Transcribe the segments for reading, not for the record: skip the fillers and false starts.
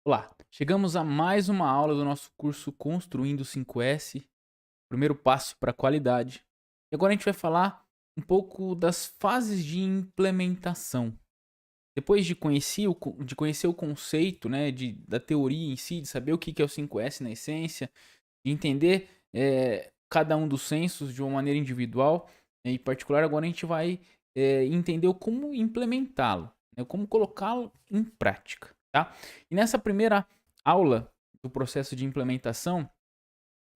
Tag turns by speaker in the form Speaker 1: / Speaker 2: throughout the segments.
Speaker 1: Olá, chegamos a mais uma aula do nosso curso Construindo 5S, primeiro passo para a qualidade. E agora a gente vai falar um pouco das fases de implementação. Depois de conhecer o conceito, né, da teoria em si, de saber o que é o 5S na essência, de entender cada um dos sensos de uma maneira individual, em particular, agora a gente vai entender como implementá-lo, né, como colocá-lo em prática. Tá? E nessa primeira aula do processo de implementação,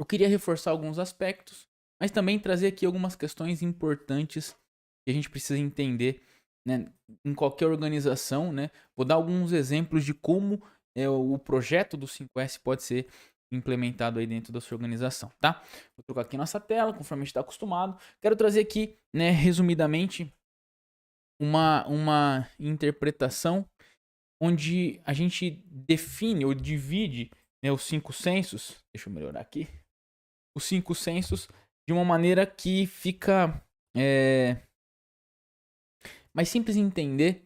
Speaker 1: eu queria reforçar alguns aspectos, mas também trazer aqui algumas questões importantes que a gente precisa entender, né, em qualquer organização. Né? Vou dar alguns exemplos de como o projeto do 5S pode ser implementado aí dentro da sua organização, tá? Vou trocar aqui nossa tela, conforme a gente está acostumado. Quero trazer aqui, né, resumidamente, uma interpretação onde a gente define ou divide, né, os cinco sensos. Deixa eu melhorar aqui. Os cinco sensos de uma maneira que fica mais simples de entender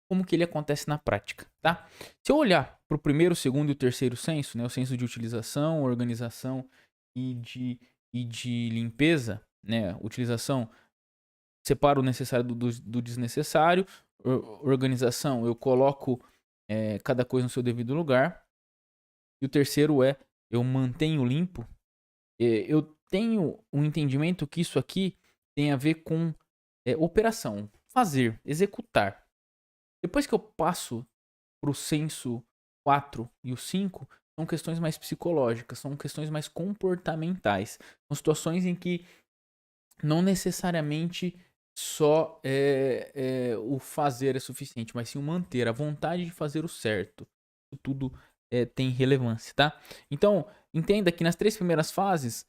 Speaker 1: como que ele acontece na prática, tá? Se eu olhar para o primeiro, segundo e o terceiro senso, né, o senso de utilização, organização e de limpeza, né, utilização, separo o necessário do desnecessário, organização, eu coloco cada coisa no seu devido lugar, e o terceiro é eu mantenho limpo. Eu tenho um entendimento que isso aqui tem a ver com operação, fazer, executar. Depois que eu passo para o senso 4 e o 5, são questões mais psicológicas, são questões mais comportamentais. São situações em que não necessariamente só o fazer é suficiente, mas sim o manter, a vontade de fazer o certo. Isso tudo tem relevância, tá? Então, entenda que nas três primeiras fases,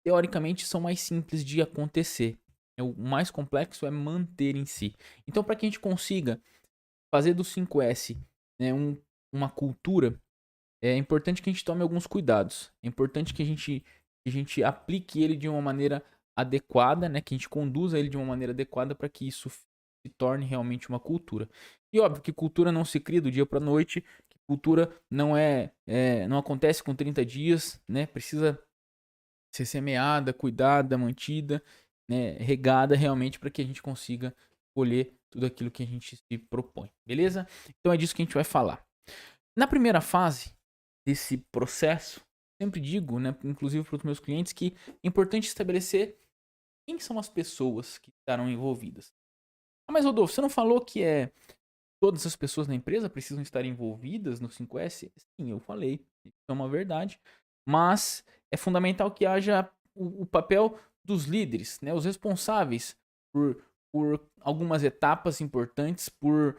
Speaker 1: teoricamente, são mais simples de acontecer. O mais complexo é manter em si. Então, para que a gente consiga fazer do 5S, né, uma cultura, é importante que a gente tome alguns cuidados. É importante que a gente aplique ele de uma maneira adequada, né? Que a gente conduza ele de uma maneira adequada para que isso se torne realmente uma cultura. E óbvio que cultura não se cria do dia para a noite, que cultura não acontece com 30 dias, né? Precisa ser semeada, cuidada, mantida, né? Regada realmente para que a gente consiga colher tudo aquilo que a gente se propõe, beleza? Então é disso que a gente vai falar. Na primeira fase desse processo, sempre digo, né, inclusive para os meus clientes, que é importante estabelecer quem são as pessoas que estarão envolvidas. Ah, mas Rodolfo, você não falou que todas as pessoas na empresa precisam estar envolvidas no 5S? Sim, eu falei, isso é uma verdade, mas é fundamental que haja o papel dos líderes, né, os responsáveis por algumas etapas importantes, por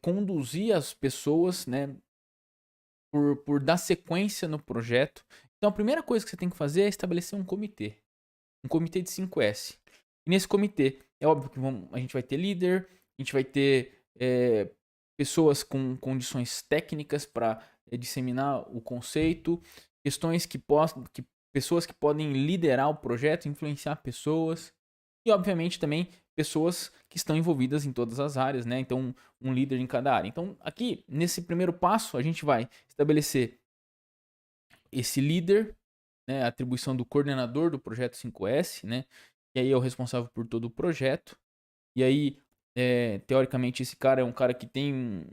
Speaker 1: conduzir as pessoas, né, por dar sequência no projeto. Então a primeira coisa que você tem que fazer é estabelecer um comitê de 5S. E nesse comitê, é óbvio que a gente vai ter líder, a gente vai ter pessoas com condições técnicas para disseminar o conceito, questões pessoas que podem liderar o projeto, influenciar pessoas, e obviamente também pessoas que estão envolvidas em todas as áreas, né? Então, um líder em cada área. Então, aqui, nesse primeiro passo, a gente vai estabelecer esse líder, né? A atribuição do coordenador do projeto 5S, né? E aí é o responsável por todo o projeto. E aí, teoricamente, esse cara é um cara que tem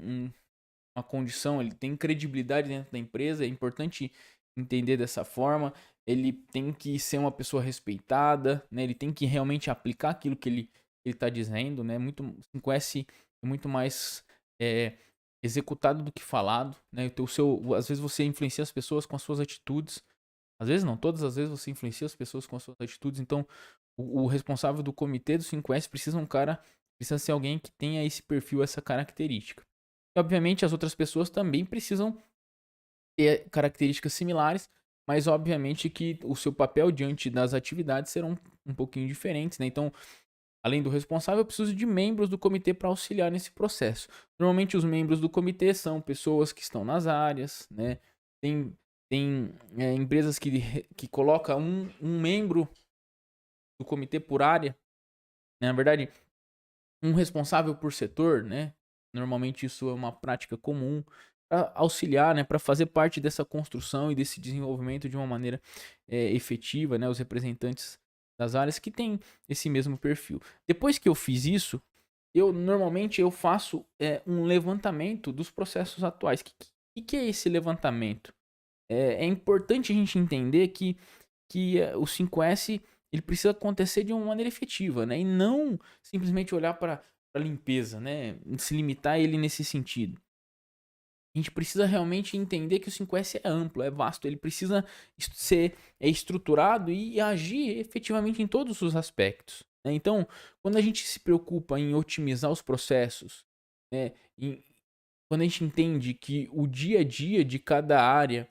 Speaker 1: uma condição, ele tem credibilidade dentro da empresa, é importante entender dessa forma. Ele tem que ser uma pessoa respeitada, né? Ele tem que realmente aplicar aquilo que ele está dizendo, né? Muito 5S é muito mais executado do que falado, né? Às vezes você influencia as pessoas com as suas atitudes, às vezes não, todas as vezes você influencia as pessoas com as suas atitudes. Então, o responsável do comitê do 5S precisa ser alguém que tenha esse perfil, essa característica. E, obviamente, as outras pessoas também precisam ter características similares, mas obviamente que o seu papel diante das atividades serão um pouquinho diferentes, né? Então, além do responsável, eu preciso de membros do comitê para auxiliar nesse processo. Normalmente, os membros do comitê são pessoas que estão nas áreas, né? Tem, tem empresas que colocam um membro do comitê por área, né? Na verdade, um responsável por setor, né? Normalmente isso é uma prática comum. auxiliar, né, para fazer parte dessa construção e desse desenvolvimento de uma maneira efetiva, né, os representantes das áreas que têm esse mesmo perfil. Depois que eu fiz isso, eu normalmente eu faço um levantamento dos processos atuais. Que é esse levantamento? É importante a gente entender que o 5S ele precisa acontecer de uma maneira efetiva, né? E não simplesmente olhar para a limpeza, né? Se limitar a ele nesse sentido. A gente precisa realmente entender que o 5S é amplo, é vasto, ele precisa ser estruturado e agir efetivamente em todos os aspectos, né? Então, quando a gente se preocupa em otimizar os processos, né, quando a gente entende que o dia a dia de cada área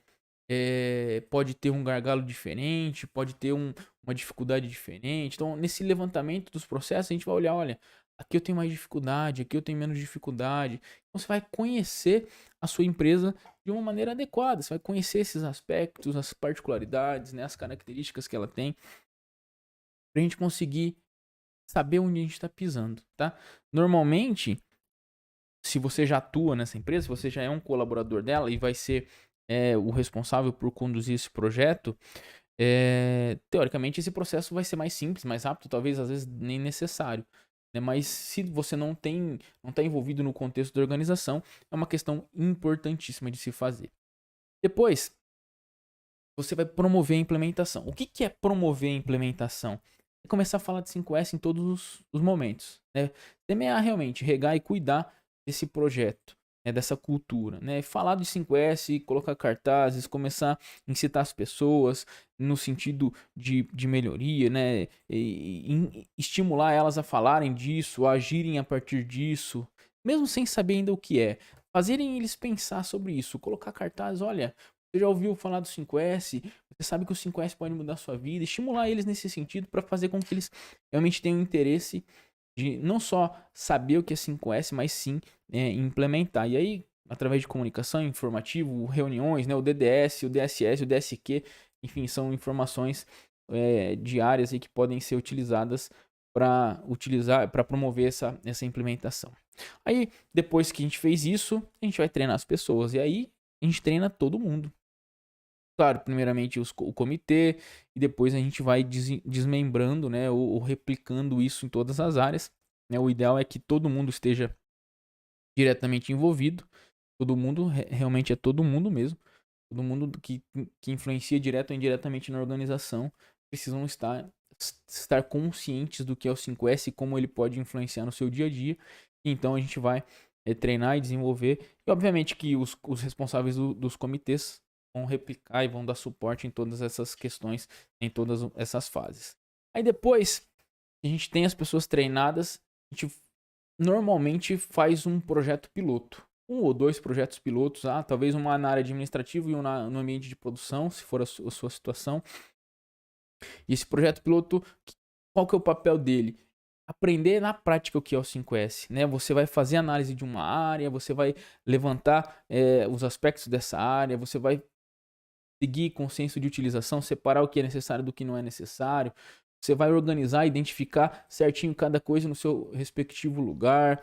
Speaker 1: pode ter um gargalo diferente, pode ter uma dificuldade diferente. Então, nesse levantamento dos processos, a gente vai olhar, olha, aqui eu tenho mais dificuldade, aqui eu tenho menos dificuldade. Então, você vai conhecer a sua empresa de uma maneira adequada. Você vai conhecer esses aspectos, as particularidades, né, as características que ela tem, para a gente conseguir saber onde a gente está pisando, tá? Normalmente, se você já atua nessa empresa, se você já é um colaborador dela e vai ser o responsável por conduzir esse projeto, teoricamente esse processo vai ser mais simples, mais rápido, talvez às vezes nem necessário, né? Mas se você não está envolvido no contexto da organização, é uma questão importantíssima de se fazer. Depois, você vai promover a implementação. O que é promover a implementação? É começar a falar de 5S em todos os momentos, né? Semear realmente, regar e cuidar desse projeto, né? Dessa cultura, né? Falar de 5S, colocar cartazes, começar a incitar as pessoas no sentido de melhoria, né? E estimular elas a falarem disso, a agirem a partir disso, mesmo sem saber ainda o que é. Fazerem eles pensar sobre isso, colocar cartazes, olha, você já ouviu falar do 5S? Você sabe que o 5S pode mudar a sua vida. Estimular eles nesse sentido para fazer com que eles realmente tenham interesse de não só saber o que é 5S, mas sim implementar. E aí, através de comunicação, informativo, reuniões, né, o DDS, o DSS, o DSQ, enfim, são informações diárias aí que podem ser utilizadas para promover essa implementação. Aí, depois que a gente fez isso, a gente vai treinar as pessoas. E aí, a gente treina todo mundo. Claro, primeiramente o comitê, e depois a gente vai desmembrando, né, ou replicando isso em todas as áreas, né? O ideal é que todo mundo esteja diretamente envolvido, todo mundo, realmente é todo mundo mesmo, todo mundo que influencia direto ou indiretamente na organização, precisam estar conscientes do que é o 5S e como ele pode influenciar no seu dia a dia. Então a gente vai treinar e desenvolver, e obviamente que os responsáveis dos comitês vão replicar e vão dar suporte em todas essas questões, em todas essas fases. Aí depois que a gente tem as pessoas treinadas, a gente normalmente faz um projeto piloto. Um ou dois projetos pilotos, talvez uma na área administrativa e um no ambiente de produção, se for a sua situação. E esse projeto piloto, qual que é o papel dele? Aprender na prática o que é o 5S, né? Você vai fazer análise de uma área, você vai levantar os aspectos dessa área, você vai seguir consenso de utilização, separar o que é necessário do que não é necessário. Você vai organizar, identificar certinho cada coisa no seu respectivo lugar.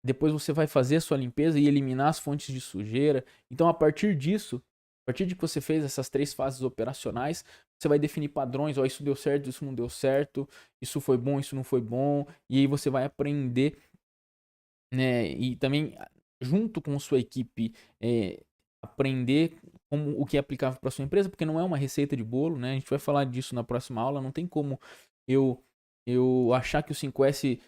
Speaker 1: Depois você vai fazer a sua limpeza e eliminar as fontes de sujeira. Então, a partir disso, a partir de que você fez essas 3 fases operacionais, você vai definir padrões. Ó, isso deu certo, isso não deu certo, isso foi bom, isso não foi bom. E aí você vai aprender, né? E também, junto com sua equipe, aprender como o que é aplicável para sua empresa, porque não é uma receita de bolo, né? A gente vai falar disso na próxima aula. Não tem como eu achar que o 5S,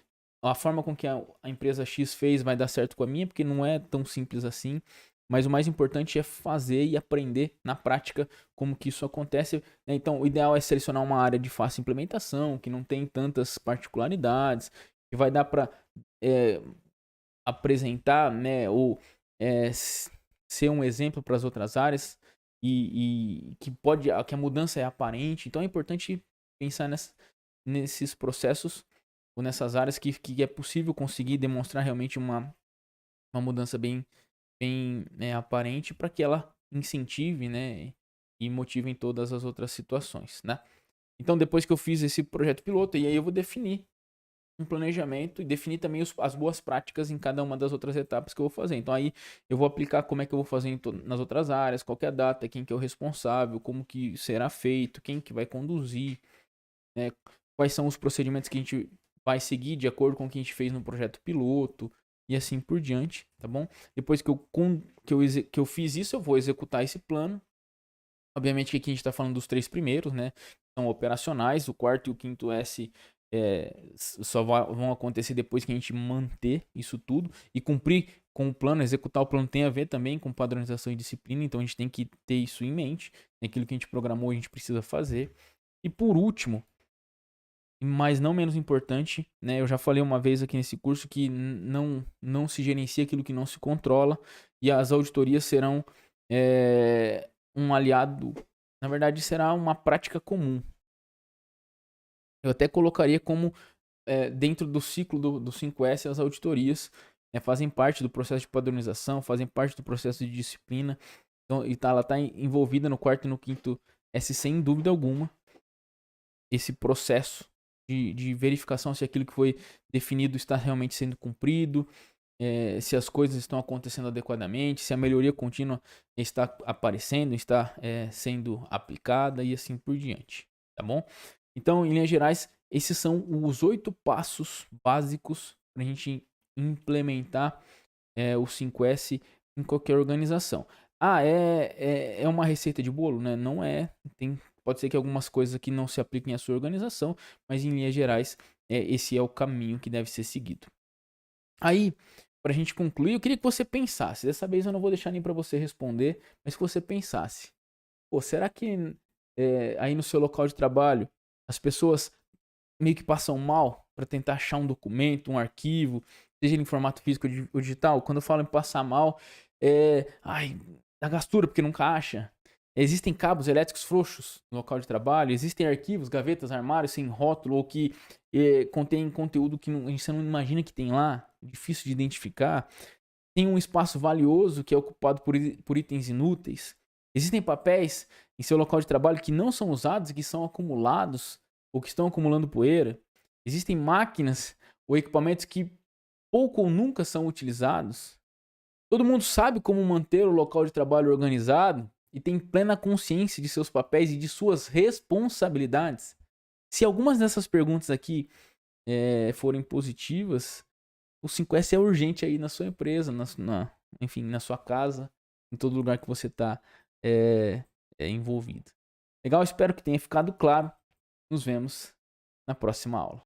Speaker 1: a forma com que a empresa X fez vai dar certo com a minha, porque não é tão simples assim. Mas o mais importante é fazer e aprender na prática como que isso acontece, né? Então, o ideal é selecionar uma área de fácil implementação, que não tem tantas particularidades, que vai dar para apresentar, né, ou ser um exemplo para as outras áreas e que a mudança é aparente. Então é importante pensar nesses processos ou nessas áreas que é possível conseguir demonstrar realmente uma mudança bem aparente para que ela incentive, né, e motive em todas as outras situações, né? Então depois que eu fiz esse projeto piloto, e aí eu vou definir um planejamento e definir também as boas práticas em cada uma das outras etapas que eu vou fazer. Então aí eu vou aplicar como é que eu vou fazer nas outras áreas, qual que é a data, quem que é o responsável, como que será feito, quem que vai conduzir, né? Quais são os procedimentos que a gente vai seguir de acordo com o que a gente fez no projeto piloto e assim por diante, tá bom? Depois que eu fiz isso, eu vou executar esse plano. Obviamente que aqui a gente está falando dos 3 primeiros, né? São operacionais, o quarto e o quinto S só vão acontecer depois que a gente manter isso tudo e cumprir com o plano. Executar o plano tem a ver também com padronização e disciplina, então a gente tem que ter isso em mente. Aquilo que a gente programou, a gente precisa fazer. E por último, mas não menos importante, né? Eu já falei uma vez aqui nesse curso que não se gerencia aquilo que não se controla, e as auditorias serão um aliado, na verdade será uma prática comum. Eu até colocaria como dentro do ciclo do 5S as auditorias fazem parte do processo de padronização, fazem parte do processo de disciplina, então, ela está envolvida no quarto e no quinto S sem dúvida alguma. Esse processo de verificação se aquilo que foi definido está realmente sendo cumprido, se as coisas estão acontecendo adequadamente, se a melhoria contínua está aparecendo, está sendo aplicada e assim por diante, tá bom? Então, em linhas gerais, esses são os 8 passos básicos para a gente implementar o 5S em qualquer organização. É uma receita de bolo, né? Não é. Pode ser que algumas coisas aqui não se apliquem à sua organização, mas em linhas gerais, esse é o caminho que deve ser seguido. Aí, para a gente concluir, eu queria que você pensasse. Dessa vez eu não vou deixar nem para você responder, mas que você pensasse. Pô, será que aí no seu local de trabalho as pessoas meio que passam mal para tentar achar um documento, um arquivo, seja ele em formato físico ou digital? Quando eu falo em passar mal, dá gastura porque nunca acha. Existem cabos elétricos frouxos no local de trabalho, existem arquivos, gavetas, armários sem rótulo ou que contêm conteúdo que você não imagina que tem lá, difícil de identificar. Tem um espaço valioso que é ocupado por itens inúteis. Existem papéis em seu local de trabalho que não são usados e que são acumulados ou que estão acumulando poeira. Existem máquinas ou equipamentos que pouco ou nunca são utilizados. Todo mundo sabe como manter o local de trabalho organizado e tem plena consciência de seus papéis e de suas responsabilidades. Se algumas dessas perguntas aqui forem positivas, o 5S é urgente aí na sua empresa, enfim, na sua casa, em todo lugar que você está envolvido. Legal? Espero que tenha ficado claro. Nos vemos na próxima aula.